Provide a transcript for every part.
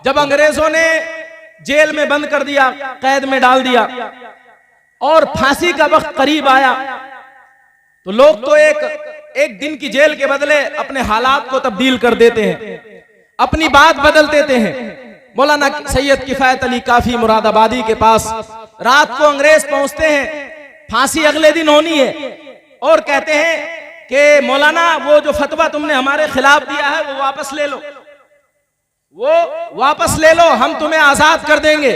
जब अंग्रेजों ने जेल में बंद कर दिया, कैद में डाल दिया और फांसी का वक्त करीब आया, तो लोग तो एक दिन की जेल के बदले अपने हालात को तब्दील कर देते हैं, अपनी बात बदल देते हैं। मौलाना सैयद किफायत अली काफी मुरादाबादी के पास रात को अंग्रेज पहुंचते हैं, फांसी अगले दिन होनी है, और कहते हैं कि मौलाना वो जो फतवा तुमने हमारे खिलाफ दिया है वो वापस ले लो, वो वापस ले लो, हम तुम्हें आजाद कर देंगे।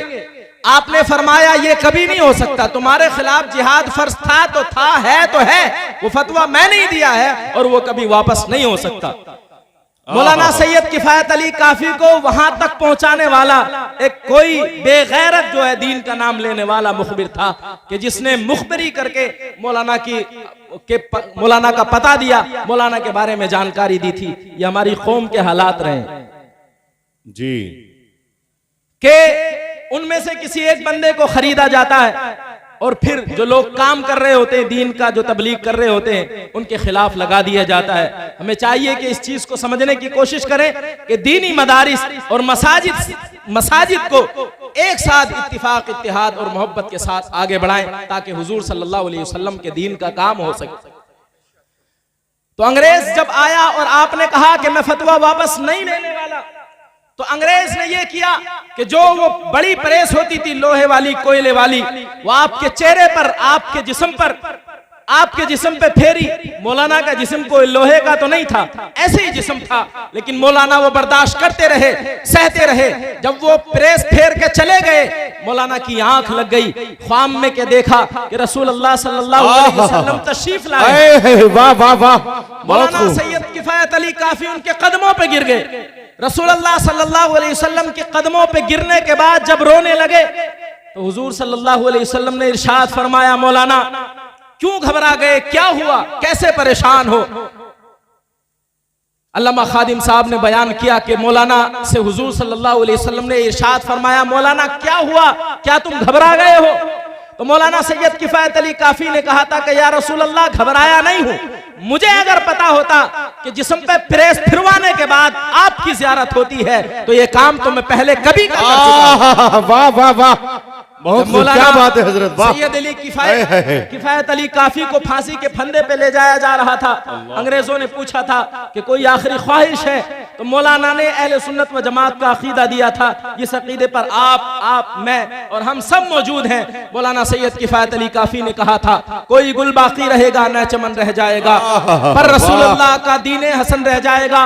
आपने फरमाया ये कभी नहीं हो सकता, तुम्हारे खिलाफ जिहाद फर्ज था तो था, है तो है, वो फतवा मैं नहीं दिया है और वो कभी वापस नहीं हो सकता। मौलाना सैयद किफायत अली काफी को वहां तक पहुंचाने वाला एक कोई बेगैरत जो है दीन का नाम लेने वाला मुखबिर था कि जिसने मुखबरी करके मौलाना का पता दिया, मौलाना के बारे में जानकारी दी थी। ये हमारी कौम के हालात रहे जी, कि उनमें से किसी एक बंदे को खरीदा जाता है और फिर जो लोग काम कर रहे होते हैं, दीन का जो तबलीग कर रहे होते हैं, उनके खिलाफ लगा दिया जाता है। हमें चाहिए कि इस चीज को समझने की कोशिश करें कि दीनी मदारिस और मसाजिद को एक साथ इत्तिफाक, इत्तिहाद और मोहब्बत के साथ आगे बढ़ाएं ताकि हुजूर सल्लल्लाहु अलैहि वसल्लम के दीन का काम हो सके। तो अंग्रेज जब आया और आपने कहा कि मैं फतवा वापस नहीं लेने वाला, तो अंग्रेज ने यह किया कि जो वो बड़ी प्रेस होती थी लोहे वाली, कोयले वाली, वो आपके चेहरे पर, आपके जिस्म पे फेरी। मौलाना का जिस्म कोई लोहे का तो नहीं था, ऐसे ही जिस्म था, लेकिन मौलाना वो बर्दाश्त करते रहे, सहते रहे। जब वो प्रेस फेर के चले गए, मौलाना की आंख लग गई, ख्वाब में के देखा कि रसूल अल्लाह सल्लल्लाहु अलैहि वसल्लम तशरीफ लाए। वाह वाह वाह, मौलाना सैयद किफायत अली काफी उनके कदमों पे गिर गए। रसूल अल्लाह सल्लल्लाहु अलैहि वसल्लम के कदमों पे गिरने के बाद जब रोने लगे, तो हुजूर सल्लल्लाहु अलैहि वसल्लम ने इरशाद फरमाया, मौलाना क्यों घबरा गए, क्या हुआ, कैसे परेशान हो? अल्लामा खादिम साहब ने बयान किया कि मौलाना से हुजूर सल्लल्लाहु अलैहि वसल्लम ने इरशाद फरमाया, मौलाना क्या हुआ, क्या तुम घबरा गए हो? तो मौलाना सैयद किफायत अली काफी ने कहा था कि या रसूल अल्लाह, घबराया नहीं हूं, मुझे अगर पता होता कि जिस्म पे प्रेस फिरवाने के बाद आपकी ज़ियारत होती है तो ये काम तो मैं पहले कभी कर चुका हूं। वाह वाह वाह, बहुत क्या बात है हजरत। सैयद अली किफायत अली काफी को फांसी के फंदे पे ले जाया जा रहा था। अंग्रेजों ने पूछा था कि कोई आखिरी ख्वाहिश है, तो मौलाना ने अहले सुन्नत व जमात का अकीदा दिया था। इस अकीदे पर आप मैं और हम सब मौजूद हैं। मौलाना सैयद किफायत अली काफी ने कहा था, कोई गुल बाकी रहेगा न चमन रह जाएगा, पर रसूलुल्लाह का दीन हसन रह जाएगा।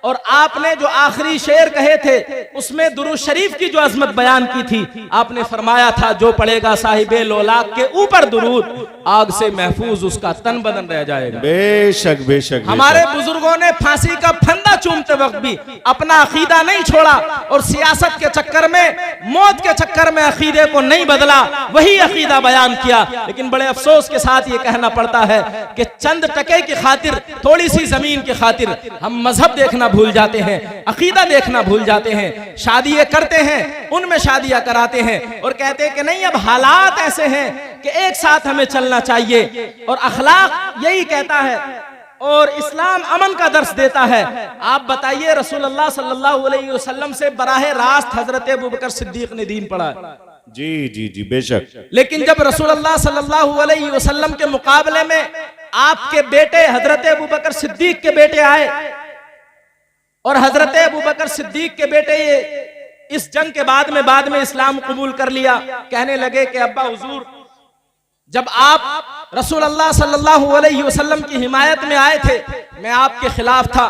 और आपने जो आखिरी शेर कहे थे उसमें दुरूद शरीफ की जो अजमत बयान की थी, आपने फरमाया था, जो पढ़ेगा साहिबे लोलाक के ऊपर दुरूद, आग से महफूज उसका तन बदन रह जाएगा। बेशक बेशक। हमारे बुजुर्गों ने फांसी का फंदा चूमते वक्त भी अपना अकीदा नहीं छोड़ा और सियासत के चक्कर में, मौत के चक्कर में अकीदे को नहीं बदला, वही अकीदा बयान किया। लेकिन बड़े अफसोस के साथ ये कहना पड़ता है कि चंद टके की खातिर, थोड़ी सी जमीन की खातिर हम मजहब देखना भूल जाते हैं, अकीदा देखना भूल जाते हैं, शादियां करते हैं, उनमें शादियां कराते हैं और कहते हैं कि नहीं अब हालात ऐसे हैं कि एक साथ हमें चलना चाहिए। और अखलाक यही कहता है और इस्लाम अमन का दर्स देता है। आप बताइए, रसूलुल्लाह सल्लल्लाहु अलैहि वसल्लम से बराह रास्त हजरत अबू बकर सिद्दीक ने दीन पढ़ा है। जी जी जी बेशक। लेकिन जब रसूलुल्लाह सल्लल्लाहु अलैहि वसल्लम के मुकाबले में आपके बेटे हजरत अबू बकर सिद्दीक के बेटे आए और हजरत अबू बकर सिद्दीक के बेटे इस जंग के बाद में इस्लाम कबूल कर लिया, कहने लगे कि अब्बा हुजूर, जब आप रसूलुल्लाह सल्लल्लाहु अलैहि वसल्लम की हिमायत में आए थे, मैं आपके खिलाफ था,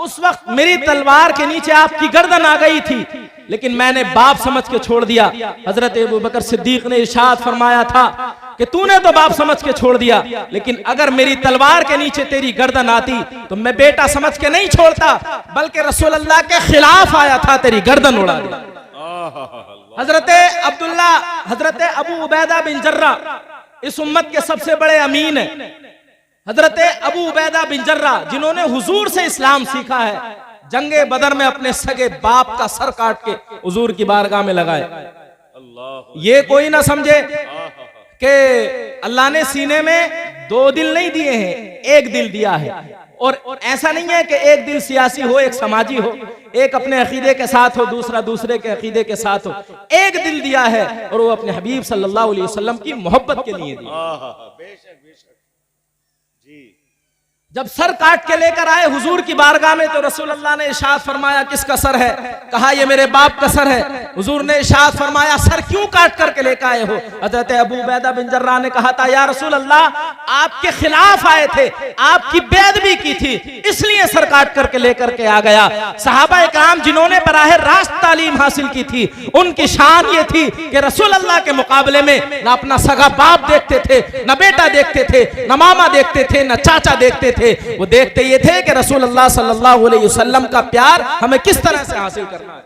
उस वक्त मेरी तलवार के नीचे आपकी गर्दन आ गई थी, लेकिन मैंने बाप समझ के छोड़ दिया। हजरत अबू बकर सिद्दीक ने इरशाद फरमाया था कि तूने तो बाप समझ के छोड़ दिया, लेकिन अगर मेरी तलवार के नीचे तेरी गर्दन आती तो मैं बेटा समझ के नहीं छोड़ता, बल्कि रसूलुल्लाह के खिलाफ आया था, तेरी गर्दन उड़ा दी। हजरत अबू उबैदा बिन जर्रा इस उम्मत के सबसे बड़े अमीन है। हजरत अबू उबैदा बिन जर्रा जिन्होंने हुजूर से इस्लाम सीखा है, जंगे बदर में अपने सगे बाप का सर काट के हुजूर की बारगाह में लगाए। ये कोई ना समझे कि अल्लाह ने सीने में 2 दिल नहीं दिए हैं, एक दिल दिया है। और ऐसा नहीं है कि एक दिल सियासी हो, एक समाजी हो, एक अपने अकीदे के साथ हो, दूसरा दूसरे के अकीदे के साथ हो। एक दिल दिया है और वो अपने हबीब सल्लल्लाहु अलैहि वसल्लम की मोहब्बत के लिए दिया। बेशक बेशक जी। जब सर काट के लेकर आए हुजूर की बारगाह में तो रसूल अल्लाह ने इरशाद फरमाया किसका सर है? कहा ये मेरे बाप का सर है। हुजूर ने इरशाद फरमाया सर क्यों काट करके लेकर आए हो? हजरत अबू उबैदा बिन जर्राह ने कहा था या रसूल अल्लाह आपके खिलाफ आए थे, आपकी बैत भी की थी, इसलिए सर काट करके लेकर के आ गया। सहाबा इकराम जिन्होंने बराह रास्त तालीम हासिल की थी, उनकी शान ये थी कि रसूल अल्लाह के मुकाबले में न अपना सगा बाप देखते थे, न बेटा देखते थे, न मामा देखते थे, न चाचा देखते थे। वो देखते ये थे कि रसूल अल्लाह सल्लल्लाहु अलैहि वसल्लम का प्यार हमें किस तरह से हासिल करना है।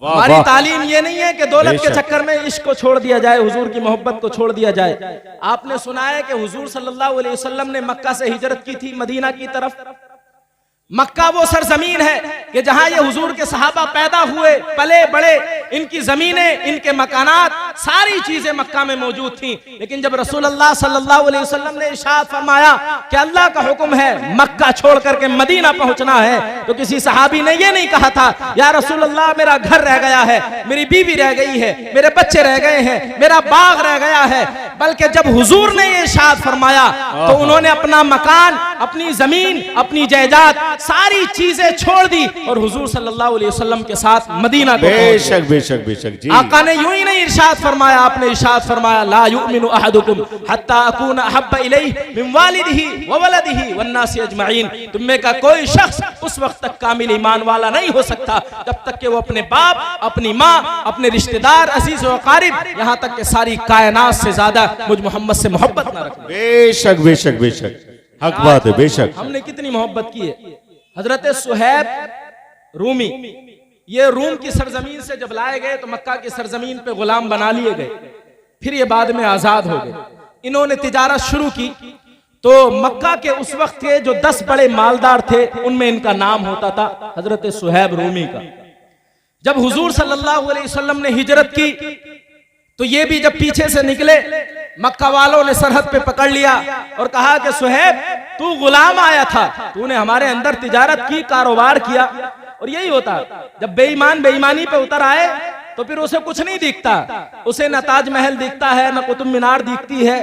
हमारी तालीम ये नहीं है कि दौलत के चक्कर में इश्क को छोड़ दिया जाए, हुजूर की मोहब्बत को छोड़ दिया जाए। आपने सुना है कि हुजूर सल्लल्लाहु अलैहि वसल्लम ने मक्का से हिजरत की थी मदीना की तरफ। मक्का वो सरजमीन है कि जहां ये हुजूर के सहाबा पैदा हुए, पले बड़े, इनकी जमीनें, इनके मकानात, सारी चीजें मक्का में मौजूद थी। लेकिन जब रसूल अल्लाह सल्लल्लाहु अलैहि वसल्लम ने इरशाद फरमाया कि अल्लाह का हुक्म है मक्का छोड़ करके मदीना पहुंचना है, तो किसी सहाबी ने ये नहीं कहा था या रसूल अल्लाह मेरा घर रह गया है, मेरी बीवी रह गई है, मेरे बच्चे रह गए हैं, मेरा बाग रह गया है। बल्कि जब हुजूर ने ये इरशाद फरमाया तो उन्होंने अपना मकान, अपनी जमीन, अपनी जायदाद, सारी चीजें छोड़ दी और हुजूर सल्लल्लाहु अलैहि वसल्लम के साथ मदीना को बेशक बेशक बेशक जी। आका ने यूं ही नहीं इरशाद फरमाया, आपने इरशाद फरमाया ला युमिनु अहदुकुम हत्ता अकूना अहब्बा इलैहि मिन वालिदिही व वलदिही वन नासी अजमईन। तुम में का कोई शख्स उस वक्त तक कामिल ईमान वाला नहीं हो सकता जब तक कि वो अपने बाप, अपनी माँ, अपने रिश्तेदार, अजीज व अकारिब, यहाँ तक कि सारी कायनात से ज्यादा मुझ मोहम्मद से मोहब्बत ना रखे। बेशक बेशक बेशक हक बात है। बेशक हमने कितनी मोहब्बत की है। हजरत सुहैब रूमी ये रूम की सरजमीन से जब लाए गए तो मक्का की सरजमीन पे गुलाम बना लिए गए, फिर ये बाद में आजाद हो गए। इन्होंने तिजारत शुरू की तो मक्का के उस वक्त के जो 10 बड़े मालदार थे उनमें इनका नाम होता था हजरत सुहैब रूमी का। जब हुजूर सल्लल्लाहु अलैहि वसल्लम ने हिजरत की तो ये भी जब पीछे से निकले, मक्का वालों ने सरहद पे पकड़ लिया और कहा कि सुहैब तू गुलाम आया था, तूने हमारे अंदर तिजारत की, कारोबार किया। और यही होता जब बेईमान बेईमानी पे उतर आए तो फिर उसे कुछ नहीं दिखता, उसे न ताजमहल दिखता है, न कुतुब मीनार दिखती है,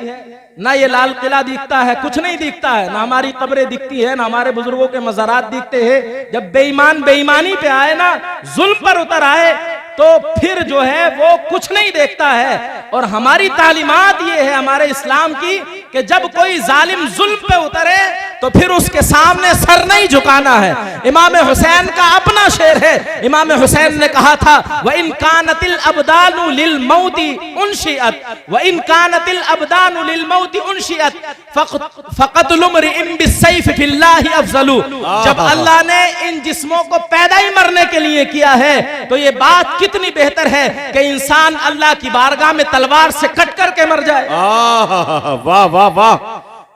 ना ये लाल किला दिखता है, कुछ नहीं दिखता है, ना हमारी कब्रें दिखती है, ना हमारे बुजुर्गों के मज़ारात दिखते हैं। जब बेईमान बेईमानी पे आए ना, जुल्म पर उतर आए तो फिर जो है वो कुछ नहीं देखता है। और हमारी तालीमात ये है हमारे इस्लाम की कि जब कोई जालिम जुल्म पे उतरे तो फिर उसके सामने सर नहीं झुकाना है। इमाम हुसैन का अपना शेर है, इमाम हुसैन ने कहा था व इन कानतिल अबदानु लिल मौती उनशिअत व इन कानतिल अबदानु लिल मौती उनशिअत फक़तुल इम्रिइन बिस्सैफ फिल्लाहि अफज़लु। जब अल्लाह ने इन जिस्मों को पैदा ही मरने के लिए किया है तो ये बात कितनी बेहतर है कि इंसान अल्लाह की बारगाह में तलवार से कट करके मर जाए। वाह वाह वाह,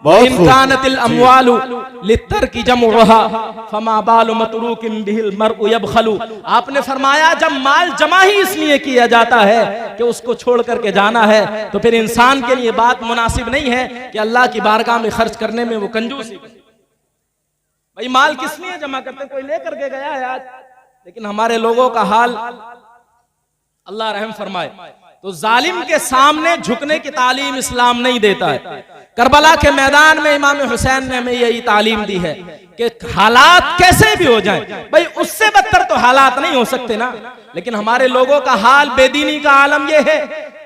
बहुत इनकानतिल अमवालु लितरकी जमुहा फमा बालु मतरूकिन बिहिल मरउ यबखलु। आपने फरमाया जब माल जमा ही इसलिए किया जाता है कि उसको छोड़ करके जाना है तो फिर इंसान के लिए बात मुनासिब नहीं है कि अल्लाह की बारगाह में खर्च करने में वो कंजूसी। भाई माल किस लिए जमा करते, कोई लेकर के गया है आज, लेकिन हमारे लोगों का हाल अल्लाह रहम फरमाए। तो जालिम के सामने झुकने की तालीम इस्लाम नहीं देता है। करबला के मैदान में इमाम हुसैन ने हमें यही तालीम दी है कि हालात कैसे भी हो जाएं, भाई उससे बदतर तो हालात नहीं हो सकते ना। लेकिन हमारे लोगों का हाल, बेदीनी का आलम यह है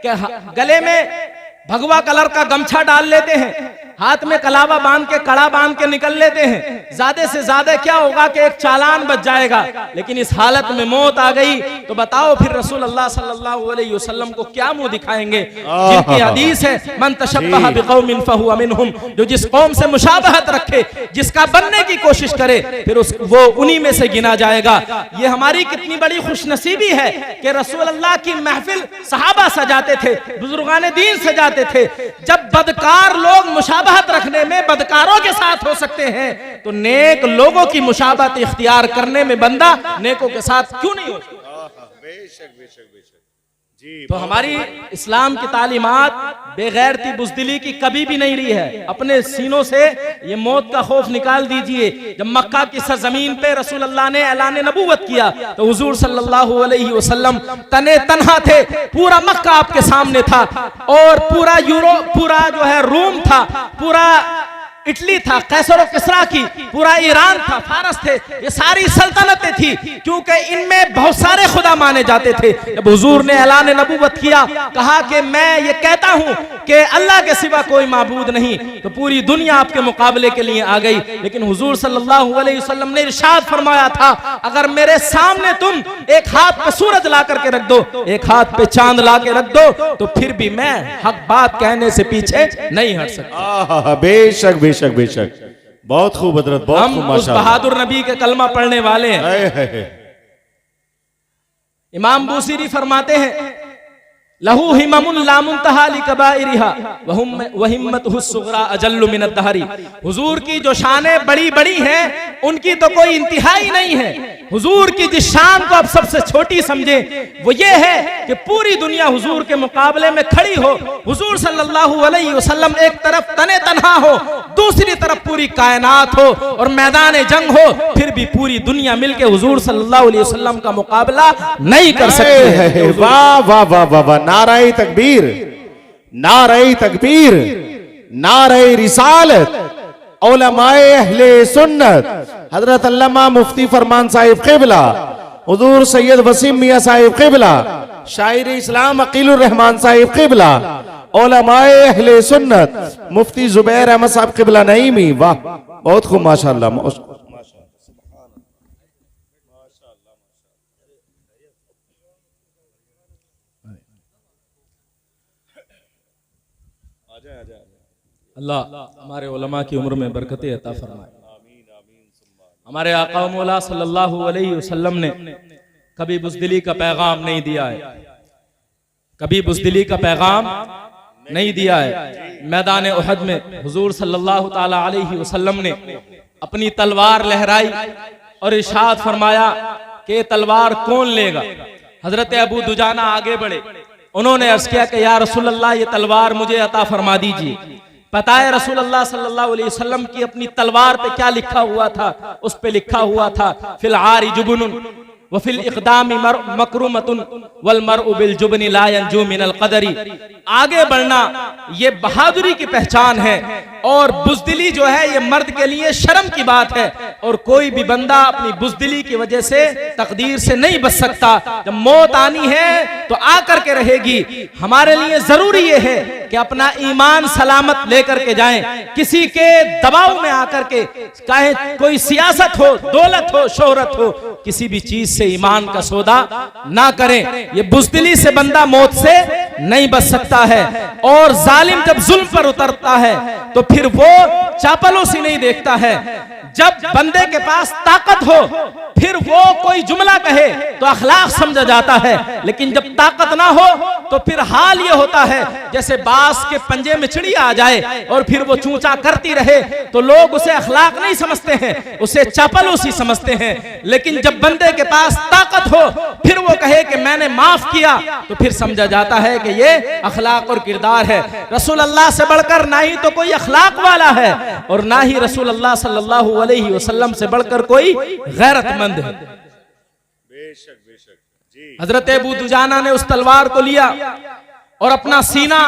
कि गले में भगवा कलर का गमछा डाल लेते हैं, हाथ में कलावा बांध के, कड़ा बांध के निकल लेते हैं। ज्यादा से ज्यादा क्या होगा कि एक चालान बच जाएगा, लेकिन इस हालत में मौत आ गई तो बताओ फिर रसूल अल्लाह सल्लल्लाहु अलैहि वसल्लम को क्या मुंह दिखाएंगे। जिनकी हदीस है मन तशब्बह बिकौमिन फहुवा मिनहुम, जो जिस कौम से मुशाबहत रखे, जिसका बनने की कोशिश करे, फिर वो उन्हीं में से गिना जाएगा। ये हमारी कितनी बड़ी खुशनसीबी है कि रसूल अल्लाह की महफिल सहाबा सजाते थे, बुजुर्गान दीन सजाते थे। जब बदकार लोग मुशाबहत रखने में बदकारों के साथ हो सकते हैं तो नेक लोगों की मुशाबहत इख्तियार करने में बंदा नेकों के साथ क्यों नहीं हो सकता। बेशक बेशक बेशक तो हमारी इस्लाम की तालीमात बेगैरती बुज़दिली की कभी भी नहीं रही है। अपने सीनों से ये मौत का खौफ निकाल दीजिए। जब मक्का की सरजमीन पे रसूल अल्लाह ने ऐलान नबूवत किया तो हुजूर सल्लल्लाहु अलैहि वसल्लम तने तन्हा थे। पूरा मक्का आपके सामने था और पूरा यूरोप, पूरा जो है रूम था, पूरा इटली था, कैसर और किसरा की, पूरा ईरान था, फारस थे, ये सारी सल्तनतें थी, क्योंकि इनमें बहुत सारे खुदा माने जाते थे। जब हुजूर ने ऐलान नबूवत किया, कहा कि मैं ये कहता हूं कि अल्लाह के सिवा कोई माबूद नहीं, तो पूरी दुनिया आपके मुकाबले के लिए आ गई। लेकिन हुजूर सल्लल्लाहु अलैहि वसल्लम ने इरशाद फरमाया था, अगर मेरे सामने तुम एक हाथ पे सूरज ला करके रख दो, एक हाथ पे चांद ला के रख दो, तो फिर भी मैं हक बात कहने से पीछे नहीं हट सकता। बेशक बेशक बेशक, बहुत खूब हजरत, बहुत खूब हम उस माशाअल्लाह। बहादुर नबी के कलमा पढ़ने वाले हैं। हाय हाय हाय। इमाम बूसीरी फरमाते हैं, लहू हिममुन ला मुंतहा लिकबाइरिहा व हिम्मतुहु सुगरा अजल्लु मिन अद-दहरी। हुजूर की जो शानें बड़ी बड़ी हैं, उनकी तो कोई इंतहाई नहीं है। हुजूर की जिस शान को आप सबसे छोटी समझे वो ये है कि पूरी दुनिया हुजूर के मुकाबले में खड़ी हो। हुजूर सल्लल्लाहु अलैहि वसल्लम एक तरफ तने तन्हा हो, दूसरी तरफ पूरी कायनात हो और मैदान जंग हो, फिर भी पूरी दुनिया मिलके हुजूर सल्लल्लाहु अलैहि वसल्लम का मुकाबला नहीं कर सकती है। वाह वाह वाह वाह वाह, नारे तकबीर, नारे तकबीर, नारे रिसालत, उलमाए अहले सुन्नत, हजरत अल्लामा मुफ्ती फरमान साहिब क़िबला, हुजूर सैयद वसीम मियां साहिब क़िबला, शायर इस्लाम अकीलुर रहमान साहिब क़िबला, उलमाए अहले सुन्नत मुफ्ती जुबैर अहमद साहब क़िबला नईमी। वाह, बहुत खूब माशाअल्लाह। अल्लाह हमारे उलमा की उम्र में बरकतें अता फरमाए। हमारे आका मौला सल्लल्लाहु अलैहि वसल्लम ने कभी बुज़दिली का पैगाम नहीं दिया है, कभी बुज़दिली का पैगाम नहीं दिया है। मैदान उहद में हुजूर सल्लल्लाहु ताला अलैहि वसल्लम ने अपनी तलवार लहराई और इरशाद फरमाया कि तलवार कौन लेगा। हजरत अबू दुजाना आगे बढ़े, उन्होंने अर्ज किया कि या रसूल अल्लाह, ये तलवार मुझे अता फरमा दीजिए। पता है रसूल अल्लाह सल्लल्लाहु अलैहि वसल्लम की अपनी तलवार पे क्या लिखा हुआ था? उस पे लिखा हुआ था, फिल आरि जुबनुन व फिल इक़दामी मकरूमतुन वल मरउ बिल जुबनी ला यंजू मिनल क़दरी। आगे बढ़ना ये बहादुरी की पहचान है और बुज़दिली जो है ये मर्द के लिए शर्म की बात है, और कोई भी बंदा अपनी बुज़दिली की वजह से तकदीर से नहीं बच सकता। जब मौत आनी है तो आकर के रहेगी। हमारे लिए जरूरी ये है कि अपना ईमान सलामत लेकर के जाएं, किसी के दबाव में आकर के, चाहे कोई सियासत हो, दौलत हो, शोहरत हो, किसी भी चीज से ईमान का सौदा ना करें। ये बुज़दिली से बंदा मौत से नहीं बच सकता है। और जालिम जब जुल्म पर उतरता है तो फिर वो चापलूसी नहीं देखता है। जब बंदे के पास ताकत हो फिर वो कोई जुमला कहे तो अखलाक समझा जाता है, लेकिन जब ताकत ना हो तो फिर हाल ये होता है जैसे बांस के पंजे में चिड़िया आ जाए और फिर वो चूंचा करती रहे, तो लोग उसे अखलाक नहीं समझते हैं, उसे चापलूसी समझते हैं। लेकिन जब बंदे के पास ताकत हो फिर वो कहे कि मैंने माफ किया, तो फिर समझा जाता है कि ये अखलाक और किरदार है। रसूल अल्लाह से बढ़कर ना ही तो कोई अखलाक वाला है और ना ही रसूल अल्लाह सल्लल्लाहु अलैहि वसल्लम से बढ़कर कोई गैरतमंद है। बेशक बेशक जी। हजरत अबू दुजाना ने उस तलवार को लिया और अपना सीना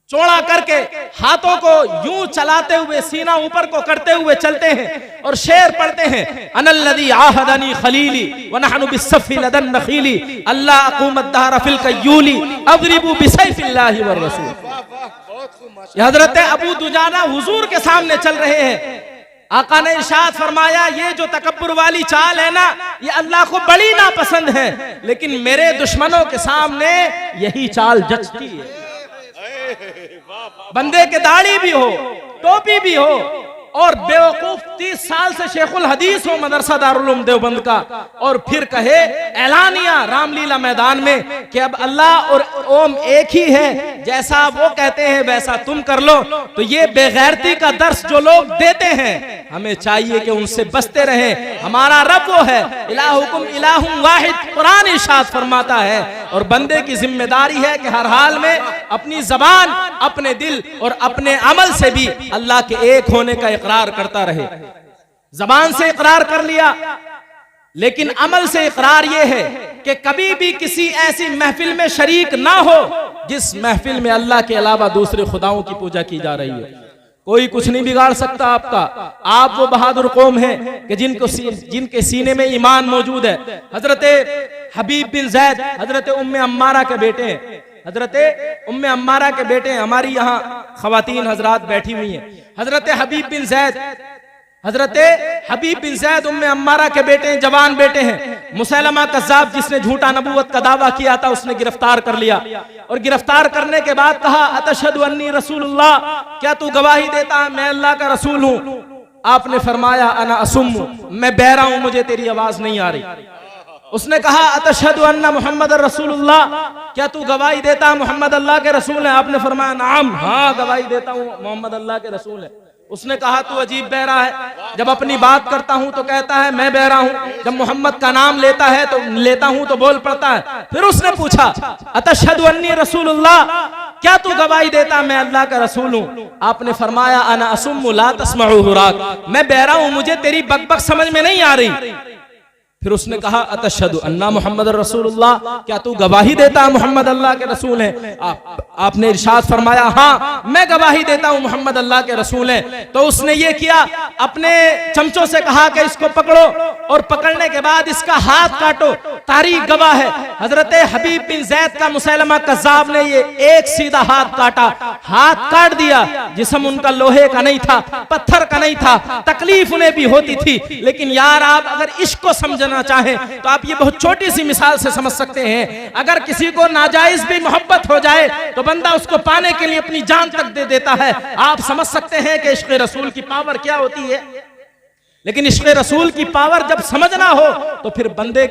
चौड़ा करके हाथों को यूं चलाते हुए सीना ऊपर को करते हुए चलते हैं और शेर पढ़ते हैं, अनल्लज़ी आहदनी खलीली व नहनु बिस्सफ़ी लदन नखीली अल्लाह अक़ूमत दहर फिल कय्यूली अज़रिबू बिसैफ़िल्लाहि व रसूल। हजरत अबू दुजाना हुजूर के सामने चल रहे हैं। आका ने इरशाद फरमाया, ये जो तकब्बुर वाली चाल है ना, ये अल्लाह को बड़ी नापसंद है, लेकिन मेरे दुश्मनों के सामने यही चाल जचती है। बंदे के दाढ़ी भी हो, टोपी भी हो और बेवकूफ 30 साल से शेखुल हदीस हो मदरसा दारुल उलूम देवबंद का, और फिर कहे ऐलानिया रामलीला मैदान में कि अब अल्लाह और ओम एक ही है, जैसा वो कहते हैं वैसा तुम कर लो। तो ये बेगैरती का दर्स जो लोग देते हैं, हमें चाहिए कि उनसे बचते रहें। हमारा रब वो है, इलाहुकुम इलाहुम वाहिद, कुरान इरशाद फरमाता है। और बंदे की जिम्मेदारी है कि हर हाल में अपनी जबान, अपने दिल और अपने अमल से भी अल्लाह के एक होने का इकरार करता रहे। जबान से इकरार कर लिया, लेकिन अमल से इकरार यह है कि कभी भी किसी ऐसी महफिल में शरीक ना हो जिस महफिल में अल्लाह के अलावा दूसरे खुदाओं की पूजा की जा रही है। कोई कुछ नहीं बिगाड़ सकता आपका। आप वो बहादुर कौम है कि जिनके सीने में ईमान मौजूद है। हजरत हबीब बिन जैद हजरत उम्मे अम्मारा के बेटे हैं। हजरत उम्मे अम्मारा के बेटे हैं। हमारी यहाँ खवातीन हजरात बैठी हुई हैं। हजरत हबीब बिन जैद उम्मे अम्मारा के बेटे हैं, जवान बेटे हैं। मुसैलमा कज़्ज़ाब जिसने झूठा नबूवत का दावा किया था, उसने गिरफ्तार कर लिया और गिरफ्तार करने के बाद कहा अतशहदु अन्नी रसूलुल्लाह, क्या तू गवाही देता है मैं अल्लाह का रसूल हूं? आपने फरमाया अना असुम्मु, मैं बहरा हूं, मुझे तेरी आवाज नहीं आ रही। उसने कहा अतशहदु अन्ना मुहम्मद रसूलुल्लाह, क्या तू गवाही देता है मोहम्मद अल्लाह के रसूल है? आपने फरमाया नाम, हाँ गवाही देता हूं मोहम्मद अल्लाह के रसूल है। उसने कहा तू अजीब बहरा है, जब अपनी बात करता हूं तो कहता है मैं बहरा हूं, जब मोहम्मद का नाम लेता हूं तो बोल पड़ता है। फिर उसने पूछा अतशहदु अन्नी रसूलुल्लाह, क्या तू गवाही देता मैं अल्लाह का रसूल हूं? आपने फरमाया अना असुम्मु ला तस्मउ हुराक, मैं बहरा हूं, मुझे तेरी बकबक समझ में नहीं आ रही। फिर उसने कहा अतशहदु अन्ना मुहम्मद रसूलुल्लाह, क्या तू गवाही देता मोहम्मद अल्लाह के रसूल है? आपने इरशाद फरमाया हाँ मैं गवाही देता हूं मोहम्मद अल्लाह के रसूल है। तो उसने ये किया, अपने चमचों से कहा कि इसको पकड़ो और पकड़ने के बाद इसका हाथ काटो। तारीख गवाह है हजरत हबीब बिन जैद का मुसैलमा कज़्ज़ाब ने ये एक सीधा हाथ काटा, हाथ काट दिया। जिस्म उनका लोहे का नहीं था, पत्थर का नहीं था, तकलीफ उन्हें भी होती थी। लेकिन यार आप अगर इश्क को समझना चाहें तो आप ये बहुत छोटी सी मिसाल से समझ सकते हैं। अगर किसी को नाजायज भी मोहब्बत हो जाए तो बंदा उसको पाने के लिए अपनी जान तक दे देता है। आप समझ सकते हैं कि इश्क़ रसूल की पावर क्या होती है। लेकिन इश्क़ रसूल की पावर जब समझना हो तो फिर बंदे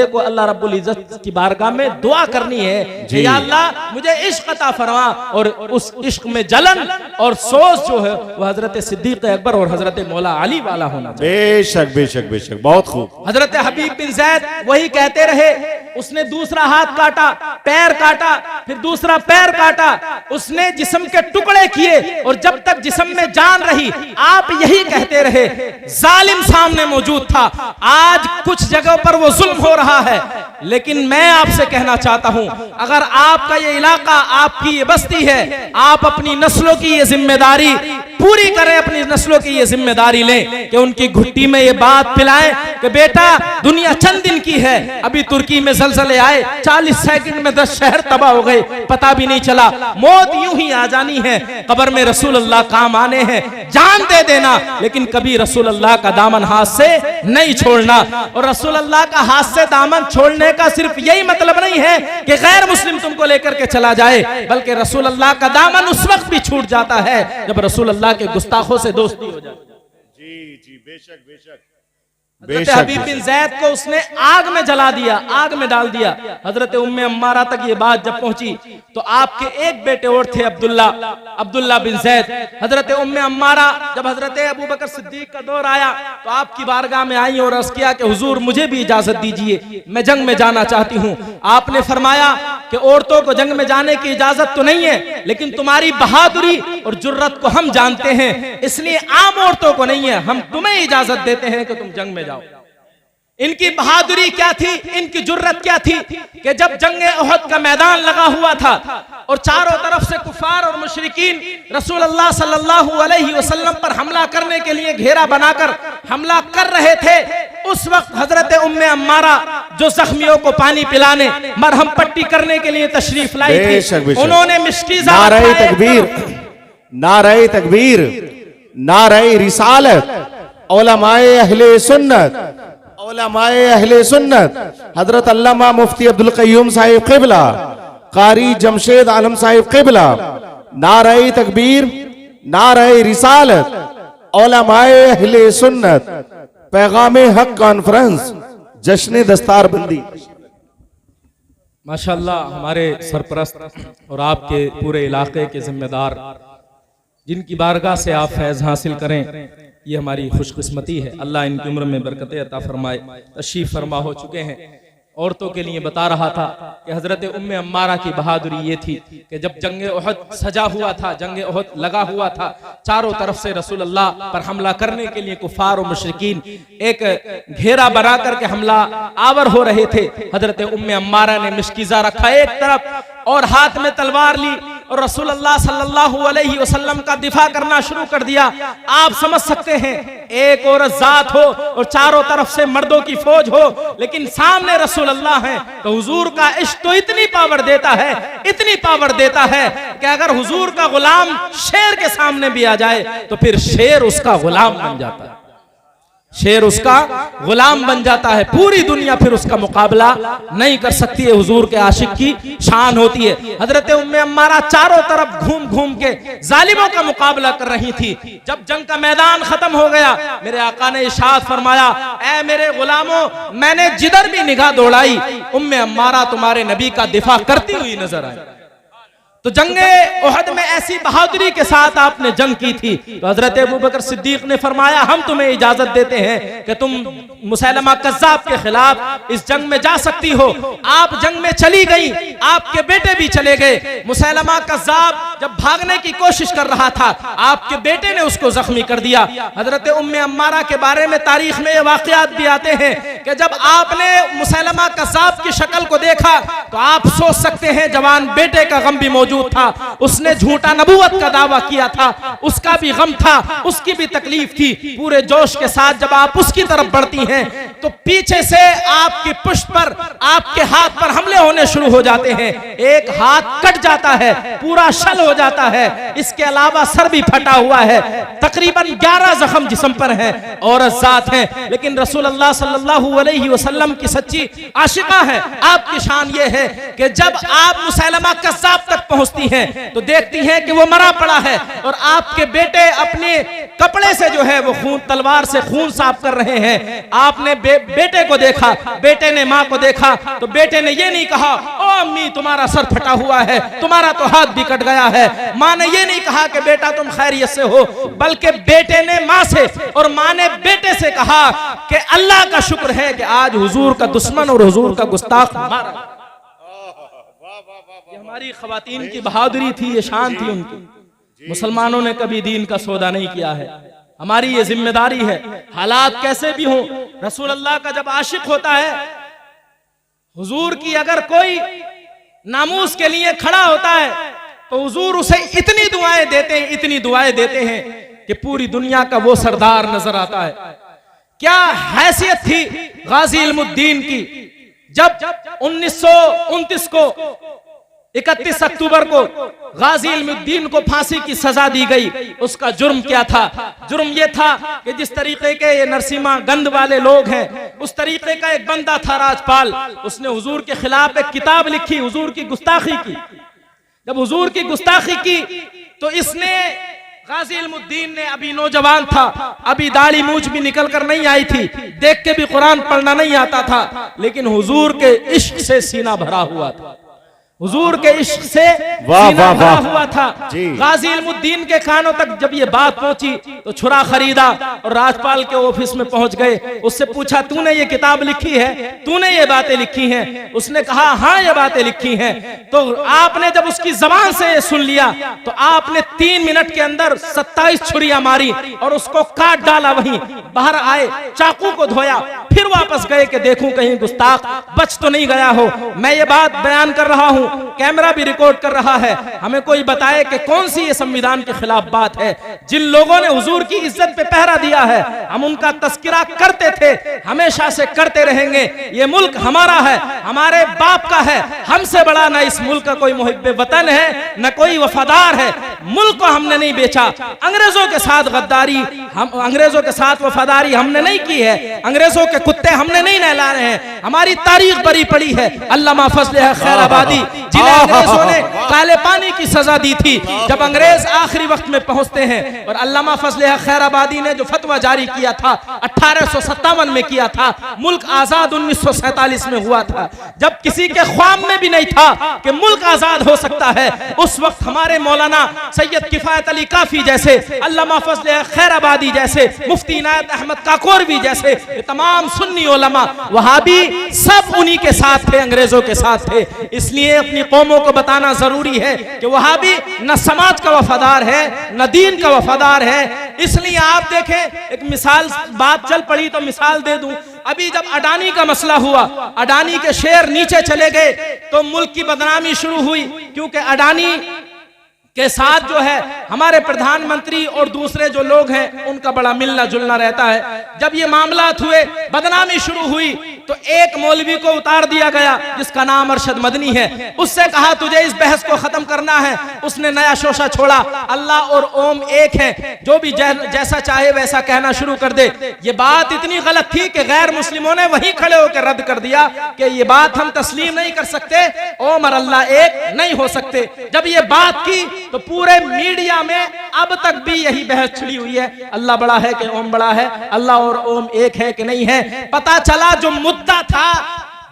को अल्लाह रब्बुल इज्जत की बारगाह में दुआ करनी है कि या अल्लाह मुझे इश्क अता फरमा। और उस इश्क में जलन और सोच जो है वो हजरत सिद्दीक अकबर और हजरत मौला अली वाला होना चाहिए। बेशक बेशक बेशक, बहुत खूब। हजरत हबीब बिन जैद वही कहते रहे। उसने दूसरा हाथ काटा, पैर काटा, फिर दूसरा पैर काटा। उसने जिस्म के टुकड़े किए और जब तक जिस्म में जान रही आप यही कहते रहे जालिम सामने मौजूद था। आज कुछ जगहों पर वो जुल्म हो रहा है, लेकिन मैं आपसे कहना चाहता हूं अगर आपका ये इलाका, आपकी ये बस्ती है, आप अपनी नस्लों की ये जिम्मेदारी पूरी करें, अपनी नस्लों की ये जिम्मेदारी लें कि उनकी घुट्टी में ये बात पिलाएं कि बेटा दुनिया चंद दिन की है। अभी तुर्की में ज़लज़ले आए, 40 सेकंड में 10 शहर तबाह हो गए, पता भी नहीं चला। मौत यूं ही आ जानी है, कब्र में रसूल अल्लाह काम आने हैं। जान दे देना लेकिन कभी रसूल अल्लाह का दामन हाथ से नहीं छोड़ना। और रसूल अल्लाह का हाथ से दामन छोड़ने का सिर्फ यही मतलब नहीं है कि गैर मुस्लिम तुमको लेकर के चला जाए, बल्कि रसूल अल्लाह का दामन उस वक्त भी छूट जाता है जब रसूल अल्लाह के गुस्ताखों से दोस्ती हो जाए। जी जी, बेशक बेशक। हजरत हबीब बिन जैद को उसने आग में जला दिया, आग में डाल दिया। हजरत उम्मे अम्मारा तक ये बात जब पहुंची तो आपके एक बेटे और थे अब्दुल्ला बिन जैद। हजरत उम्मे अम्मारा जब हजरत अबू बकर सिद्दीक का दौर आया तो आपकी बारगाह में आई और अर्ज किया कि हुजूर मुझे भी इजाजत दीजिए, मैं जंग में जाना चाहती हूँ। आपने फरमाया कि औरतों को जंग में जाने की इजाजत तो नहीं है, लेकिन तुम्हारी बहादुरी और जुर्रत को हम जानते हैं, इसलिए आम औरतों को नहीं है, हम तुम्हें इजाजत देते हैं कि तुम जंग में जाओ। इनकी बहादुरी क्या थी, इनकी जुर्रत क्या थी कि जब जंग उहद का मैदान लगा हुआ था और चारों तरफ से कुफार और मुशरिकीन रसूल अल्लाह सल्लल्लाहु अलैहि वसल्लम पर हमला करने के लिए घेरा बनाकर हमला कर रहे थे, उस वक्त हजरत उम्मे अम्मारा जो जख्मियों को पानी पिलाने, मरहम पट्टी करने के लिए तशरीफ लाई थी, उन्होंने मिश्कीज़ा नारे तकबीर, नारे तकबीर, नारे रिसालत, उलमाए अहले सुन्नत, उलमाए अहले सुन्नत हजरत अल्लामा मुफ्ती अब्दुल क़य्यूम साहिब क़िबला, कारी जमशेद आलम साहिब क़िबला, नारे तकबीर, नारे रिसालत, उलमाए अहले सुन्नत, पैगामे हक कॉन्फ्रेंस, जश्न दस्तारबंदी। माशाअल्लाह हमारे सरपरस्त और आपके पूरे इलाके के जिम्मेदार जिनकी बारगाह से आप फैज़ हासिल करें, ये हमारी खुशकिस्मती है। अल्लाह इनकी उम्र में बरकतें अता फरमाए। तशरीफ फरमा हो चुके हैं औरतों के लिए बता रहा था कि हजरत उम्मे अम्मारा की बहादुरी ये थी कि जब जंग उहद सजा हुआ था, जंग उहद लगा हुआ था, चारों तरफ से रसूलुल्लाह पर हमला करने के लिए कुफार और मुशरिकीन एक घेरा बना करके हमला आवर हो रहे थे। हजरत उम्मे अम्मारा ने मिश्किज़ा रखा एक तरफ और हाथ में तलवार ली और रसूलुल्लाह सल्लल्लाहु अलैहि वसल्लम का दिफा करना शुरू कर दिया। आप समझ सकते हैं, एक औरत जात हो और चारों तरफ से मर्दों की फौज हो, लेकिन सामने रसूलुल्लाह हैं, तो हुजूर का इश्क तो इतनी पावर देता है, इतनी पावर देता है कि अगर हुजूर का गुलाम शेर के सामने भी आ जाए तो फिर शेर उसका गुलाम बन जाता है, शेर उसका गुलाम बन जाता है। पूरी दुनिया फिर उसका मुकाबला नहीं कर सकती है। हुजूर के आशिक की शान होती है। हजरत उम्मे अम्मारा चारों तरफ घूम घूम के जालिमों का मुकाबला कर रही थी। जब जंग का मैदान खत्म हो गया, मेरे आका ने इरशाद फरमाया, ऐ मेरे गुलामों, मैंने जिधर भी निगाह दौड़ाई उम्मे अम्मारा तुम्हारे नबी का दिफा करती हुई नजर आई। तो जंगे उहद में ऐसी बहादुरी के साथ आपने जंग की थी, तो हजरत अबू बकर सिद्दीक ने फरमाया, हम तुम्हें इजाजत देते हैं कि तुम मुसैलमा कज़्ज़ाब के खिलाफ इस जंग में जा सकती हो। आप जंग में चली गई, आपके बेटे भी चले गए। मुसैलमा कज़्ज़ाब जब भागने की कोशिश कर रहा था, आपके बेटे ने उसको जख्मी कर दिया। हजरत उम्मे अम्मारा के बारे में तारीख में ये वाकयात भी आते हैं कि जब आपने मुसैलमा कज़्ज़ाब की शक्ल को देखा तो आप सोच सकते हैं जवान बेटे का गम भी मौजूद था। उसने झूठा नबूवत का दावा किया था, उसका भी गम था, उसकी भी तकलीफ थी। पूरे जोश के साथ जब आप उसकी तरफ बढ़ती हैं तो पीछे से आपकी पुष्ट पर, आपके हाथ पर हमले होने शुरू हो जाते हैं। एक हाथ कट जाता है, पूरा शल हो जाता है, इसके अलावा सर भी फटा हुआ है, तकरीबन 11 जख्म जिस्म पर हैं, औरत जात हैं, लेकिन रसूलुल्लाह सल्लल्लाहु अलैहि वसल्लम की सच्ची आशिका है। आपकी शान ये है कि जब आप मुसैलमा कज़्ज़ाब तक पहुंचती हैं तो देखती हैं कि वो मरा पड़ा है और आपके बेटे अपने कपड़े से जो है वो खून, तलवार से खून साफ कर रहे हैं। आपने बेटे को देखा, बेटे ने माँ को देखा, तो बेटे ने ये नहीं कहा, ओ अम्मी तुम्हारा सर फटा हुआ है, तुम्हारा तो हाथ भी कट गया है। माँ ने ये नहीं कहा कि बेटा तुम खैरियत से हो, बल्कि बेटे ने माँ से और माँ ने बेटे से कहा कि अल्लाह का शुक्र है कि आज हुजूर का दुश्मन और हुजूर का गुस्ताख मारा। ये हमारी ख्वातीन की बहादुरी थी, ये शान थी उनकी। मुसलमानों ने कभी दीन का सौदा नहीं किया है। हमारी ये जिम्मेदारी है, हालात कैसे भी हों। रसूलुल्लाह का जब आशिक होता है, हुजूर की अगर कोई नामूस के लिए खड़ा होता है तो हुजूर उसे इतनी दुआएं देते हैं, इतनी दुआएं देते हैं कि पूरी दुनिया का वो सरदार नजर आता है। क्या हैसियत थी गाजी इल्मुद्दीन की। जब 1929 को 31 अक्टूबर को गाजी इल्मुद्दीन को फांसी की सजा दी गई, उसका जुर्म क्या था? जुर्म यह था कि जिस तरीके के ये नरसिम्हा गंध वाले लोग हैं, उस तरीके का एक बंदा था राजपाल, उसने हुजूर के खिलाफ एक किताब लिखी, हुजूर की गुस्ताखी की। जब हुजूर की गुस्ताखी की तो इसने, गाजी इल्मुद्दीन ने, अभी नौजवान था, अभी दाढ़ी मूछ भी निकल कर नहीं आई थी, देख के भी कुरान पढ़ना नहीं आता था, लेकिन हुजूर के इश्क से सीना भरा हुआ था, हुजूर के इश्क से सीना भरा हुआ था। गाजी इल्मुद्दीन के कानों तक जब ये बात पहुंची तो छुरा खरीदा और राजपाल के ऑफिस में पहुंच गए। उससे पूछा, तूने ये किताब लिखी है, तूने ये बातें लिखी हैं? उसने कहा, हाँ ये बातें लिखी हैं। तो आपने जब उसकी जबान से सुन लिया तो आपने 3 मिनट के अंदर 27 छुरियां मारी और उसको काट डाला। वहीं बाहर आए, चाकू को धोया, फिर वापस गए कि देखूं कहीं गुस्ताख बच तो नहीं गया हो। मैं ये बात बयान कर रहा हूं, कैमरा भी रिकॉर्ड कर रहा है। हमें कोई बताए कि कौन सी ये संविधान के खिलाफ बात है। जिन लोगों ने हुजूर की इज्जत पे पहरा दिया है, हम उनका तस्करा करते थे, हमेशा से करते रहेंगे। ये मुल्क हमारा है, हमारे बाप का है, हमसे बड़ा ना इस मुल्क का कोई मुहिब्बे वतन है, न कोई वफादार है। मुल्क को हमने नहीं बेचा, अंग्रेजों के साथ गद्दारी, हम अंग्रेजों के साथ वफादारी हमने नहीं की है, अंग्रेजों के कुत्ते हमने नहीं नहला रहे हैं। हमारी तारीख बड़ी पड़ी है। अल्लामा फजल खैराबादी, जिन्हें अंग्रेजों ने काले पानी की सजा दी थी, जब अंग्रेज आखिरी वक्त में पहुंचते हैं, और अल्लामा फजल खैराबादी ने जो फतवा जारी किया था 1857 में किया था, मुल्क आजाद 1947 में हुआ था, जब किसी के ख्वाब में भी नहीं था कि मुल्क आजाद हो सकता है। उस वक्त हमारे मौलाना सैयद किफायत अली काफी जैसे, अल्लामा फजल खैराबादी जैसे, मुफ्ती इनायत अहमद काकोरवी जैसे, ये तमाम सुन्नी उलमा वहाबी सब उन्हीं के साथ थे, अंग्रेजों के साथ थे। इसलिए अपनी कौमों को बताना जरूरी है कि वहाबी न समाज का वफादार है न दीन का वफादार है। इसलिए आप देखें, एक मिसाल बात चल पड़ी तो मिसाल दे दूं। अभी जब अडानी का मसला हुआ, अडानी के शेयर नीचे चले गए तो मुल्क की बदनामी शुरू हुई, क्योंकि अडानी के साथ जो है हमारे प्रधानमंत्री और दूसरे जो लोग हैं उनका बड़ा मिलना जुलना रहता है। जब ये मामलात हुए, बदनामी शुरू हुई, तो एक मौलवी को उतार दिया गया जिसका नाम अरशद मदनी है। उससे कहा तुझे इस बहस को खत्म करना है। उसने नया शोशा छोड़ा, अल्लाह और ओम एक है, जो भी जैसा चाहे वैसा कहना शुरू कर दे। ये बात इतनी गलत थी कि गैर मुस्लिमों ने वहीं खड़े होकर रद्द कर दिया कि ये बात हम तस्लीम नहीं कर सकते, ओम और अल्लाह एक नहीं हो सकते। जब ये बात की तो पूरे मीडिया में अब तक भी यही बहस छिड़ी हुई है, अल्लाह बड़ा है कि ओम बड़ा है, अल्लाह और ओम एक है कि नहीं है। पता चला जो मुद्दा था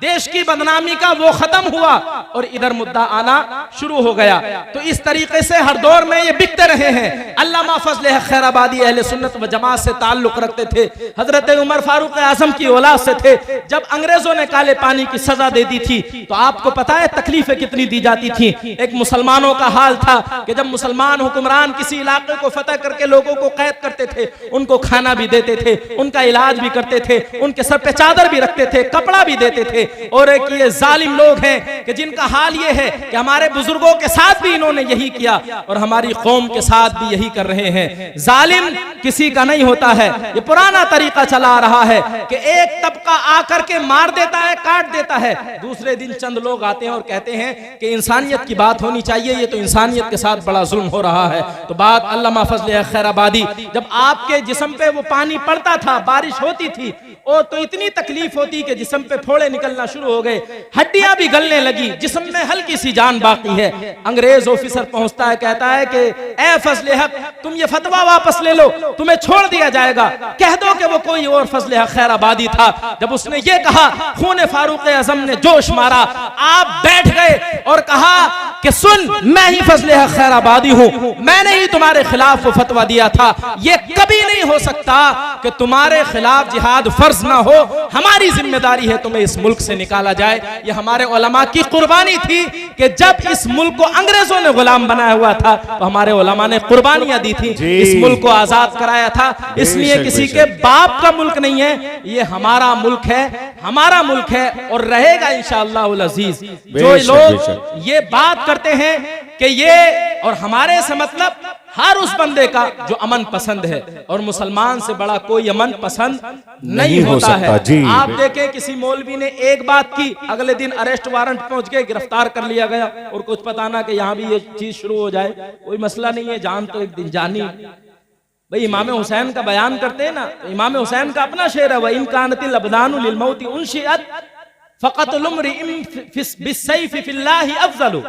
देश की बदनामी का वो खत्म हुआ और इधर मुद्दा आना शुरू हो गया। तो इस तरीके से हर दौर में ये बिकते रहे हैं। अल्लामा फजल खैराबादी अहले सुन्नत व जमात से ताल्लुक रखते थे, हजरत उमर फारूक आजम की औलाद से थे। जब अंग्रेजों ने काले पानी की सजा दे दी थी तो आपको पता है तकलीफें कितनी दी जाती थी। एक मुसलमानों का हाल था कि जब मुसलमान हुक्मरान किसी इलाके को फतह करके लोगों को कैद करते थे, उनको खाना भी देते थे, उनका इलाज भी करते थे, उनके सर पे चादर भी रखते थे, कपड़ा भी देते थे। और एक ये जालिम लोग हैं कि जिनका हाल ये है कि हमारे बुजुर्गों के साथ भी इन्होंने यही किया और हमारी कौम के साथ भी यही कर रहे हैं। जालिम किसी का नहीं होता है, ये पुराना तरीका चला आ रहा है कि एक तबका आकर के मार देता है, काट देता है, दूसरे दिन चंद लोग आते हैं और कहते हैं कि इंसानियत की बात होनी चाहिए, ये तो इंसानियत के साथ बड़ा जुल्म हो रहा है। तो बात अल्लामा फजल खैराबादी, जब आपके जिस्म पे वो पानी पड़ता था, बारिश होती थी, और तो इतनी तकलीफ होती कि जिस्म पे फोड़े निकलना शुरू हो गए, हड्डियां भी गलने लगी, जिस्म में हल्की सी जान बाकी है। अंग्रेज ऑफिसर पहुंचता है, कहता है कि ए फजल हक, तुम ये फतवा वापस ले लो, तुम्हें छोड़ दिया जाएगा, कह दो कि वो कोई और फजल हक खैराबादी था। जब उसने ये कहा, खून फारूक आजम ने जोश मारा, आप बैठ गए और कहा कि सुन, मैं ही फजल हक खैराबादी हूं, मैंने ही तुम्हारे खिलाफ वो फतवा दिया था। ये कभी नहीं हो सकता कि तुम्हारे खिलाफ जिहाद फर्ज ना हो, हमारी जिम्मेदारी है तुम्हें इस मुल्क से निकाला जाए। ये हमारे उलमा की कुर्बानी थी कि जब इस मुल्क को अंग्रेजों ने गुलाम बनाया हुआ था तो हमारे उलमा ने कुर्बानियां दी थी, इस मुल्क को आजाद कराया था। इसलिए किसी के बाप का मुल्क नहीं है, ये हमारा मुल्क है, हमारा मुल्क है और रहेगा इंशाअल्लाह उल अजीज। जो लोग ये बात करते हैं कि ये और हमारे से मतलब हर उस बंदे का जो अमन पसंद है, और मुसलमान से बड़ा कोई अमन पसंद नहीं होता है। आप देखें, किसी मौलवी ने एक बात की, अगले दिन अरेस्ट वारंट पहुंच के गिरफ्तार कर लिया गया, और कुछ पता ना कि यहाँ भी ये चीज शुरू हो जाए। कोई मसला नहीं है, जान तो एक दिन जानी। भाई इमाम हुसैन का बयान करते हैं ना, तो इमाम हुसैन का अपना शेर है, वह इनकानतिल अबदानु लिल मौति उनशिअत फ़क़तुल इम्रिइन बिस्सैफ़ि फ़िल्लाहि अफ़ज़लु।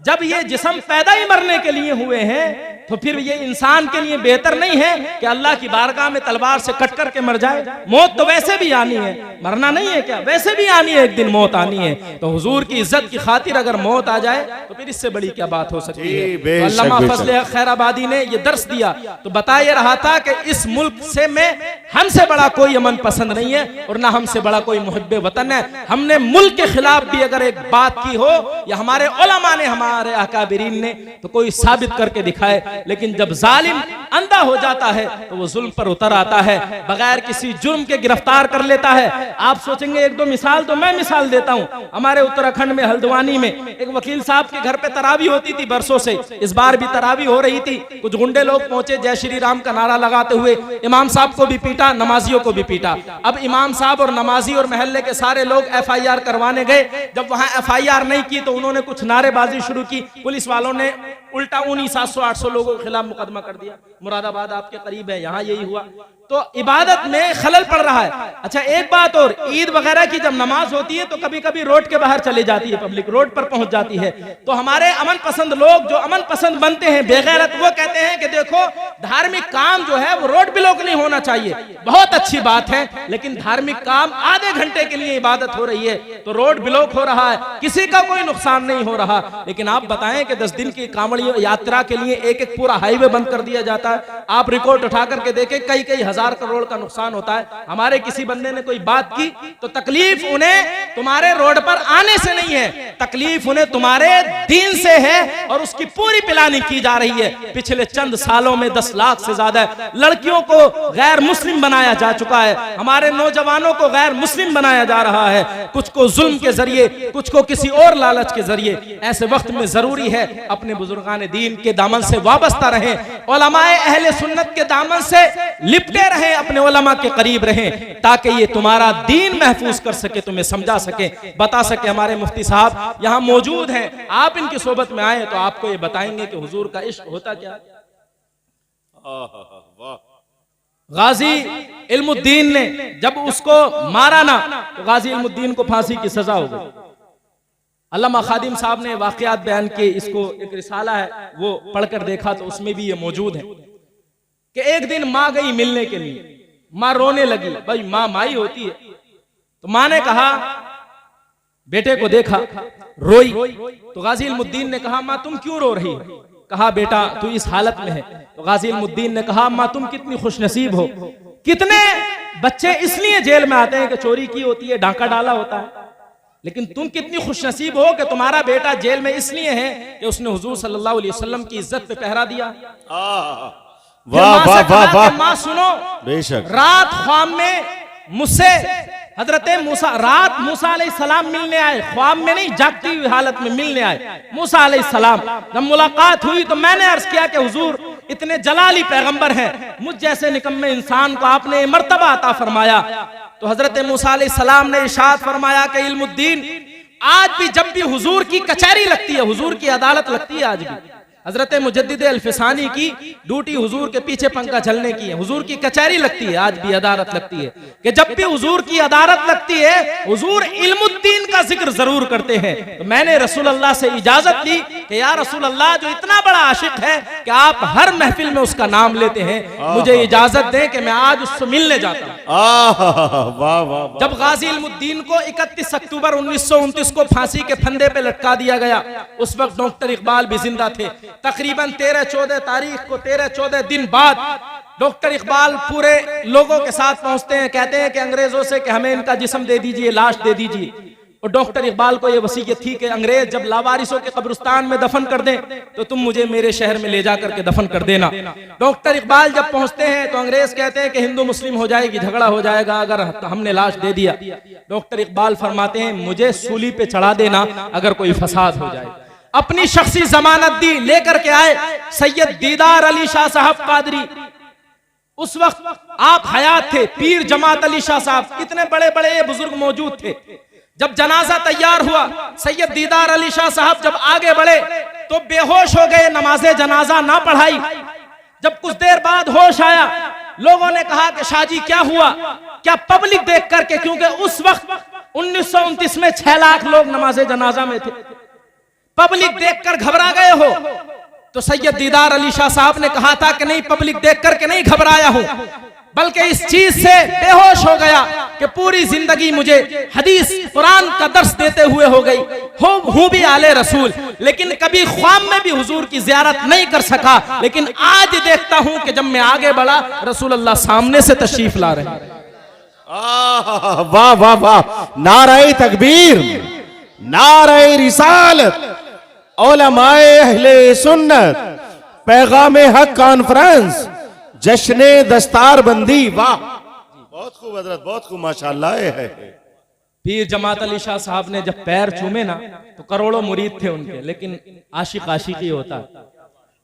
जब ये जिस्म पैदा ही मरने के लिए हुए हैं तो फिर ये इंसान के लिए बेहतर नहीं है कि अल्लाह की बारगाह में तलवार से कट कर के मर जाए। मौत तो वैसे भी आनी है, मरना नहीं है क्या, वैसे भी आनी है, एक दिन मौत आनी है। तो हुजूर की इज्जत की खातिर अगर मौत आ जाए तो फिर इससे बड़ी क्या बात हो सकती है। तो अल्लामा फजल खैराबादी ने ये दर्स दिया, तो बता ये रहा था कि इस मुल्क से में हमसे बड़ा कोई अमन पसंद नहीं है और ना हमसे बड़ा कोई मुहिब्बे वतन है। हमने मुल्क के खिलाफ भी अगर एक बात की हो या हमारे उलमा ने, हमारे अकाबिरीन ने, तो कोई साबित करके दिखाए। लेकिन जब जालिम अंधा हो जाता है तो वो जुल्म पर उतर आता है, बगैर किसी जुर्म के गिरफ्तार कर लेता है। आप सोचेंगे एक दो मिसाल, तो मैं मिसाल देता हूं। हमारे उत्तराखंड में हल्द्वानी में एक वकील साहब के घर पे तरावी होती थी बरसों से, इस बार भी तरावी हो रही थी। कुछ गुंडे लोग पहुंचे, जय श्री राम का नारा लगाते हुए, इमाम साहब को भी पीटा, नमाजियों को भी पीटा। अब इमाम साहब और नमाजी और महल्ले के सारे लोग FIR करवाने गए। जब वहां FIR नहीं की तो उन्होंने कुछ नारेबाजी शुरू की। पुलिस वालों ने उल्टा उन्हीं 700-800 लोगों के खिलाफ मुकदमा कर दिया। मुरादाबाद आपके करीब है, यहाँ यही हुआ। तो इबादत में खलल पड़ रहा है। अच्छा एक बात और, ईद वगैरह की जब नमाज होती है तो कभी कभी रोड के बाहर चली जाती है, पब्लिक रोड पर पहुंच जाती है। तो हमारे अमन पसंद लोग जो अमन पसंद बनते हैं बेगैरत, वो कहते हैं कि देखो धार्मिक काम जो है वो रोड ब्लॉक नहीं होना चाहिए। बहुत अच्छी बात है, लेकिन धार्मिक काम आधे घंटे के लिए इबादत हो रही है, तो रोड ब्लॉक हो रहा है, किसी का कोई नुकसान नहीं हो रहा। लेकिन आप बताएं कि 10 दिन की कांवड़ी यात्रा के लिए एक एक पूरा हाईवे बंद कर दिया जाता है। आप रिकॉर्ड उठा करके देखें, कई कई हजार करोड़ का नुकसान होता है। हमारे किसी बंदे ने कोई बात की तो तकलीफ उन्हें तुम्हारे रोड पर आने से नहीं है, तकलीफ उन्हें तुम्हारे दीन से है और उसकी पूरी प्लानिंग की जा रही है। पिछले चंद सालों में 10 लाख से ज्यादा लड़कियों को गैर मुस्लिम बनाया जा चुका है, हमारे नौजवानों को गैर मुस्लिम बनाया जा रहा है, कुछ को जुल्म के जरिए, कुछ को किसी और लालच के जरिए। ऐसे वक्त में जरूरी है अपने बुजुर्गान दीन के दामन से वाबस्ता रहें, उलमाए अहले सुन्नत के दामन से लिपटे रहें, अपने उलमा के करीब रहें, ताकि ये तुम्हारा दीन महफूज कर सके, तुम्हें समझा सके, बता सके। हमारे मुफ्ती साहब यहां मौजूद हैं, आप इनकी सोबत में आए तो आपको ये बताएंगे कि हुजूर का इश्क होता क्या। गाजी इल्मुद्दीन ने जब उसको मारा ना तो गाजी इल्मुद्दीन को फांसी की सजा हो गई। अल्लामा खादिम साहब ने वाकयात बयान किए, इसको एक रिसाला है वो पढ़कर देखा तो उसमें भी ये मौजूद है कि एक दिन माँ गई मिलने के लिए, माँ रोने लगी। भाई माँ माई होती है, तो माँ ने कहा, बेटे को देखा रोई, तो गाजी इल्मुद्दीन ने कहा माँ तुम क्यों रो रही हो। कहा बेटा तू इस हालत में है। तो गाजी इल्मुद्दीन ने कहा माँ तुम कितनी खुशनसीब हो, कितने बच्चे इसलिए जेल में आते हैं कि चोरी की होती है, डांका डाला होता है, लेकिन तुम कितनी खुशनसीब हो कि तुम्हारा बेटा जेल में इसलिए है कि उसने हुजूर सल्लल्लाहु अलैहि वसल्लम की इज्जत पे पहरा दिया। वाह वाह वाह वाह। माँ सुनो, बेशक रात ख्वाब में मुझसे हजरत मूसा, रात मूसा अलैहिस्सलाम मिलने आए, ख्वाब में नहीं जागती हुई हालत में मिलने आए मूसा अलैहिस्सलाम। जब मुलाकात हुई तो मैंने अर्ज किया कि हुजूर इतने जलाली पैगंबर हैं, मुझ जैसे निकम्मे इंसान को आपने मर्तबा अता फरमाया। तो हजरत मूसा अलैहिस्सलाम ने इरशाद फरमाया कि इल्मुद्दीन आज भी जब भी हुजूर की कचहरी लगती है, हुजूर की अदालत लगती है, आज भी हजरत मुजद्दिद अल्फसानी की ड्यूटी हुजूर के पीछे पंखा चलने की है, हुजूर की कचहरी लगती है, आज भी अदालत लगती है कि जब भी हुजूर की अदालत लगती है हुजूर इल्मुद्दीन का जिक्र जरूर करते हैं। तो मैंने रसूल अल्लाह से इजाजत ली कि या रसूल अल्लाह जो इतना बड़ा आशिक है कि आप हर महफिल में उसका नाम लेते हैं, मुझे इजाजत दें कि मैं आज उससे मिलने जाता हूँ। जब गाजी इल्मुद्दीन को 31 अक्टूबर 1929 को फांसी के फंदे पे लटका दिया गया, उस वक्त डॉक्टर इकबाल भी जिंदा थे। तकरीबन 13-14 तारीख को, 13-14 दिन बाद डॉक्टर इकबाल पूरे लोगों के साथ पहुंचते हैं, कहते हैं कि अंग्रेजों से कि हमें इनका जिस्म दे दीजिए, लाश दे दीजिए। और डॉक्टर इकबाल को यह वसीयत थी कि अंग्रेज जब लावारिसों के कब्रिस्तान में दफन कर दें तो तुम मुझे मेरे शहर में ले जाकर के दफन कर देना। डॉक्टर इकबाल जब पहुंचते हैं तो अंग्रेज कहते हैं कि हिंदू मुस्लिम हो जाएगी, झगड़ा हो जाएगा अगर हमने लाश दे दिया। डॉक्टर इकबाल फरमाते हैं मुझे सूली पे चढ़ा देना अगर कोई फसाद हो जाए। अपनी शख्सी जमानत दी, लेकर के आए सैयद दीदार अली शाह साहब कादरी। उस वक्त आप हयात थे, पीर जमात अली शाह साहब, इतने बड़े बड़े ये बुजुर्ग मौजूद थे। जब जनाजा तैयार हुआ, सैयद दीदार अली शाह साहब जब आगे बढ़े तो बेहोश हो गए, नमाजे जनाजा ना पढ़ाई। जब कुछ देर बाद होश आया, लोगों ने कहा कि शाह जी क्या हुआ, क्या पब्लिक देख करके, क्योंकि उस वक्त 1929 में 6 लाख लोग नमाजे जनाजा में थे, पब्लिक देखकर घबरा गए हो। तो सैयद दीदार अली शाह साहब ने कहा था कि नहीं, पब्लिक देख करके नहीं घबराया हूं, बल्कि इस चीज से बेहोश हो गया कि पूरी जिंदगी मुझे हदीस कुरान का दर्स देते हुए हो गई, हूं भी आले रसूल, लेकिन कभी ख्वाब में भी हुजूर की ज़ियारत नहीं कर सका। लेकिन आज देखता हूं कि जब मैं आगे बढ़ा रसूल अल्लाह सामने से तशरीफ ला रहे हैं। वाह वाह वाह, नारे तकबीर, नारे रिसालत, उलमाए अहले सुन्नत, पैगामे हक कॉन्फ्रेंस, जश्ने दस्तार बंदी। वाह, बहुत खूब हजरत, बहुत खूब, माशाअल्लाह है। पीर जमात अली शाह साहब ने जब पैर चूमे ना तो करोड़ों मुरीद थे उनके, लेकिन आशिक आशिकी होता है,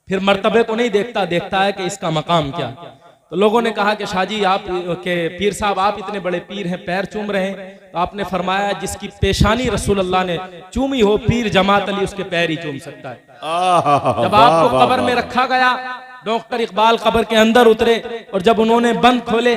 फिर मर्तबे को नहीं देखता, देखता है कि इसका मकाम क्या। तो लोगों ने कहा कि शाह जी आप के पीर साहब आप इतने बड़े पीर हैं, पैर चूम रहे हैं। तो आपने फरमाया जिसकी पेशानी रसूल अल्लाह ने चूमी हो, पीर जमात अली उसके पैर ही चूम सकता है। जब आपको कब्र में रखा गया, डॉक्टर इकबाल कब्र के अंदर उतरे और जब उन्होंने बंद खोले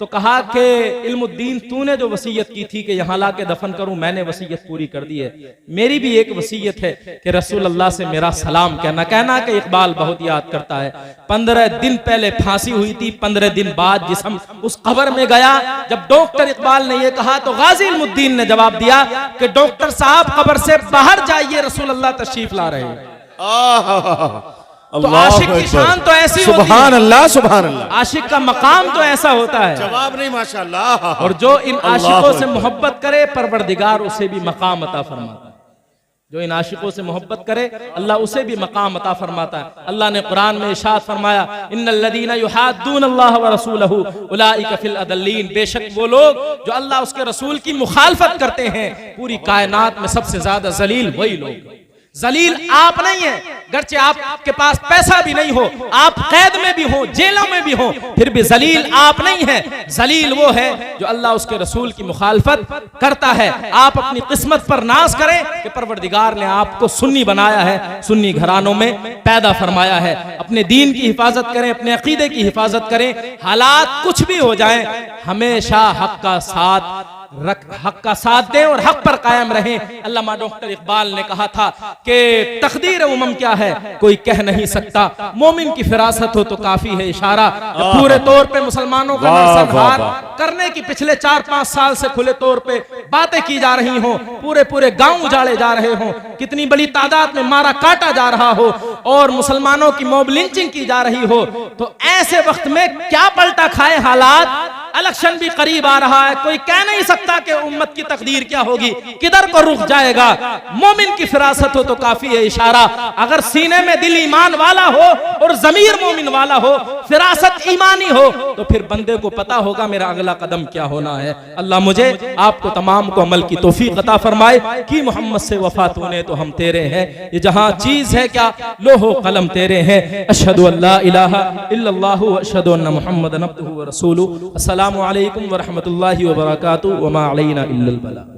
तो कहा कि इल्मुद्दीन तूने जो वसीयत की थी कि यहाँ ला के दफन करूं, मैंने वसीयत पूरी कर दी है। मेरी भी एक वसीयत है कि रसूल अल्लाह से मेरा सलाम कहना कि इकबाल बहुत याद करता है। 15 दिन पहले फांसी हुई थी, 15 दिन बाद जिस्म उस कब्र में गया। जब डॉक्टर इकबाल ने यह कहा तो गाजी इल्मुद्दीन ने जवाब दिया कि डॉक्टर साहब कब्र से बाहर जाइए, रसूल अल्लाह तशरीफ ला रहे हैं। तो आशिक की शान तो ऐसी होती है। सुभान अल्लाह, सुभान अल्लाह। आशिक का मकाम तो ऐसा होता है। जवाब नहीं माशाअल्लाह। और जो इन आशिकों से मोहब्बत करे परवरदिगार उसे भी मकाम अता फरमाता है। जो इन आशिकों से मोहब्बत करे अल्लाह उसे भी मकाम अता फरमाता है। अल्लाह ने कुरान में इरशाद फरमाया, इन्नल्लज़ीना युहाद्दून अल्लाह व रसूलहु उलाइका फिल अदल्लीन, बेशक वो लोग जो अल्लाह उसके रसूल की मुखालफत करते हैं, पूरी कायनात में सबसे ज्यादा जलील वही लोग। जलील आप नहीं है, गर्चे आपके पास पैसा भी नहीं हो, आप कैद में भी हो, जेलों में भी हो, फिर भी जलील आप नहीं है। जलील वो है जो अल्लाह उसके रसूल की मुखालफत करता है। आप अपनी किस्मत पर नाज करें कि परवरदिगार ने आपको सुन्नी बनाया है, सुन्नी घरानों में पैदा फरमाया है। अपने दीन की हिफाजत करें, अपने अकीदे की हिफाजत करें। हालात कुछ भी हो जाए, हमेशा हक का साथ दें और हक पर कायम रहें। अल्लामा डॉक्टर इकबाल ने कहा था कि तकदीर उमम क्या है कोई कह नहीं सकता, मोमिन की फिरासत हो तो काफी है इशारा। पूरे तौर पे मुसलमानों का नरसंहार करने की पिछले 4-5 साल से खुले तौर पे बातें की जा रही हो, पूरे गांव उजाड़े जा रहे हो, कितनी बड़ी तादाद में मारा काटा जा रहा हो और मुसलमानों की मॉब लिंचिंग की जा रही हो, तो ऐसे वक्त में क्या पलटा खाए हालात। इलेक्शन भी करीब आ रहा है, कोई कह नहीं सकता कि उम्मत की तकदीर क्या होगी, किधर को रुख जाएगा। मोमिन की फिरासत हो तो काफी है इशारा। अगर सीने में दिल ईमान वाला हो और जमीर मोमिन वाला हो, फिरासत ईमानी हो, तो फिर बंदे को पता होगा मेरा अगला कदम क्या होना है। अल्लाह मुझे आपको तमाम को अमल की तौफीक अता फरमाए कि मोहम्मद से वफा तूने तो हम तेरे हैं, ये जहां चीज है क्या लोहो कलम तेरे हैं। अशहदु अल्ला इलाहा इल्लल्लाहु व अशहदु अन्ना मुहम्मदन अब्दुहु व रसूलुहु। अस्सलामु अलैकुम व रहमतुल्लाहि व बरकातुहू व मा अलैना इल्लल बलाग।